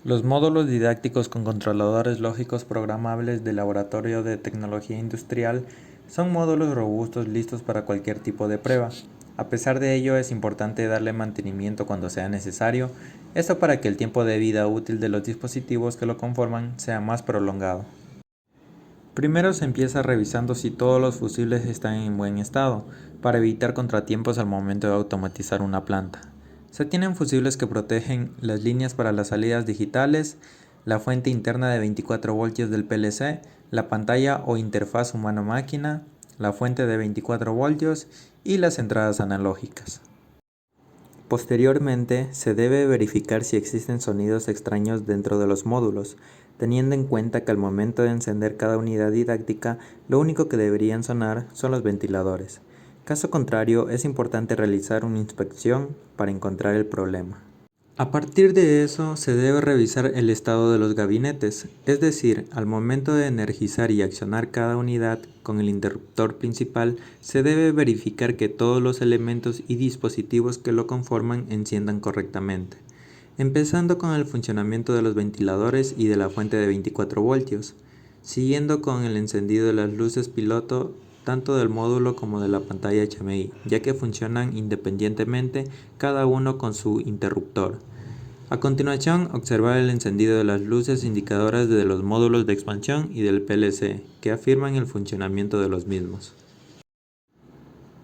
Los módulos didácticos con controladores lógicos programables del Laboratorio de Tecnología Industrial son módulos robustos listos para cualquier tipo de prueba. A pesar de ello, es importante darle mantenimiento cuando sea necesario, esto para que el tiempo de vida útil de los dispositivos que lo conforman sea más prolongado. Primero se empieza revisando si todos los fusibles están en buen estado, para evitar contratiempos al momento de automatizar una planta. Se tienen fusibles que protegen las líneas para las salidas digitales, la fuente interna de 24 voltios del PLC, la pantalla o interfaz humano-máquina, la fuente de 24 voltios y las entradas analógicas. Posteriormente, se debe verificar si existen sonidos extraños dentro de los módulos, teniendo en cuenta que al momento de encender cada unidad didáctica, lo único que deberían sonar son los ventiladores. Caso contrario, es importante realizar una inspección para encontrar el problema. A partir de eso, se debe revisar el estado de los gabinetes, es decir, al momento de energizar y accionar cada unidad con el interruptor principal, se debe verificar que todos los elementos y dispositivos que lo conforman enciendan correctamente, empezando con el funcionamiento de los ventiladores y de la fuente de 24 voltios, siguiendo con el encendido de las luces piloto tanto del módulo como de la pantalla HMI, ya que funcionan independientemente cada uno con su interruptor. A continuación, observar el encendido de las luces indicadoras de los módulos de expansión y del PLC, que afirman el funcionamiento de los mismos.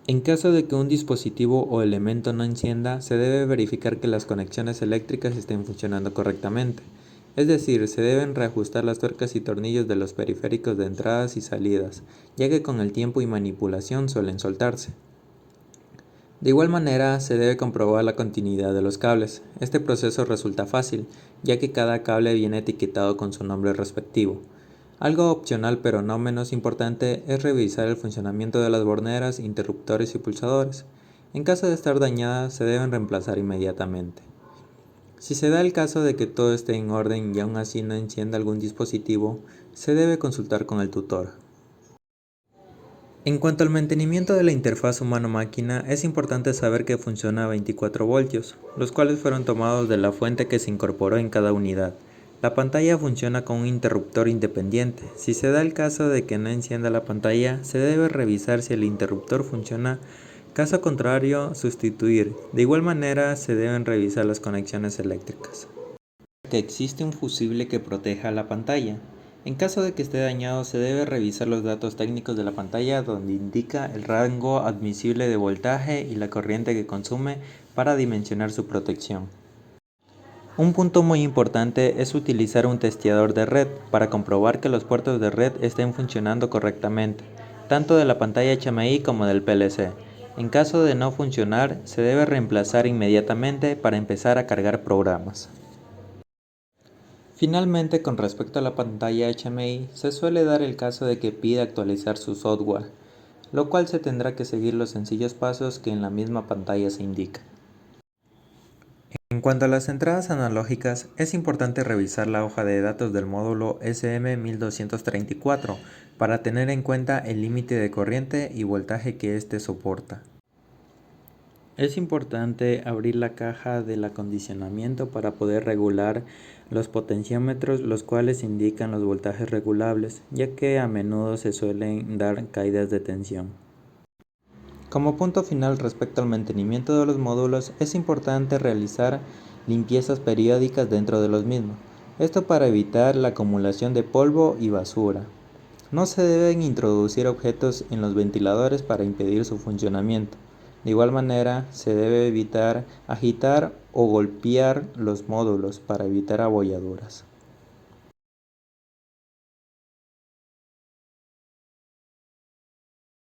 En caso de que un dispositivo o elemento no encienda, se debe verificar que las conexiones eléctricas estén funcionando correctamente. Es decir, se deben reajustar las tuercas y tornillos de los periféricos de entradas y salidas, ya que con el tiempo y manipulación suelen soltarse. De igual manera, se debe comprobar la continuidad de los cables. Este proceso resulta fácil, ya que cada cable viene etiquetado con su nombre respectivo. Algo opcional pero no menos importante es revisar el funcionamiento de las borneras, interruptores y pulsadores. En caso de estar dañadas, se deben reemplazar inmediatamente. Si se da el caso de que todo esté en orden y aún así no encienda algún dispositivo, se debe consultar con el tutor. En cuanto al mantenimiento de la interfaz humano-máquina, es importante saber que funciona a 24 voltios, los cuales fueron tomados de la fuente que se incorporó en cada unidad. La pantalla funciona con un interruptor independiente. Si se da el caso de que no encienda la pantalla, se debe revisar si el interruptor funciona. Caso contrario, sustituir. De igual manera, se deben revisar las conexiones eléctricas. Que existe un fusible que proteja la pantalla. En caso de que esté dañado, se debe revisar los datos técnicos de la pantalla donde indica el rango admisible de voltaje y la corriente que consume para dimensionar su protección. Un punto muy importante es utilizar un testeador de red para comprobar que los puertos de red estén funcionando correctamente, tanto de la pantalla HMI como del PLC. En caso de no funcionar, se debe reemplazar inmediatamente para empezar a cargar programas. Finalmente, con respecto a la pantalla HMI, se suele dar el caso de que pida actualizar su software, lo cual se tendrá que seguir los sencillos pasos que en la misma pantalla se indican. En cuanto a las entradas analógicas, es importante revisar la hoja de datos del módulo SM1234 para tener en cuenta el límite de corriente y voltaje que éste soporta. Es importante abrir la caja del acondicionamiento para poder regular los potenciómetros, los cuales indican los voltajes regulables, ya que a menudo se suelen dar caídas de tensión. Como punto final respecto al mantenimiento de los módulos, es importante realizar limpiezas periódicas dentro de los mismos, esto para evitar la acumulación de polvo y basura. No se deben introducir objetos en los ventiladores para impedir su funcionamiento. De igual manera, se debe evitar agitar o golpear los módulos para evitar abolladuras.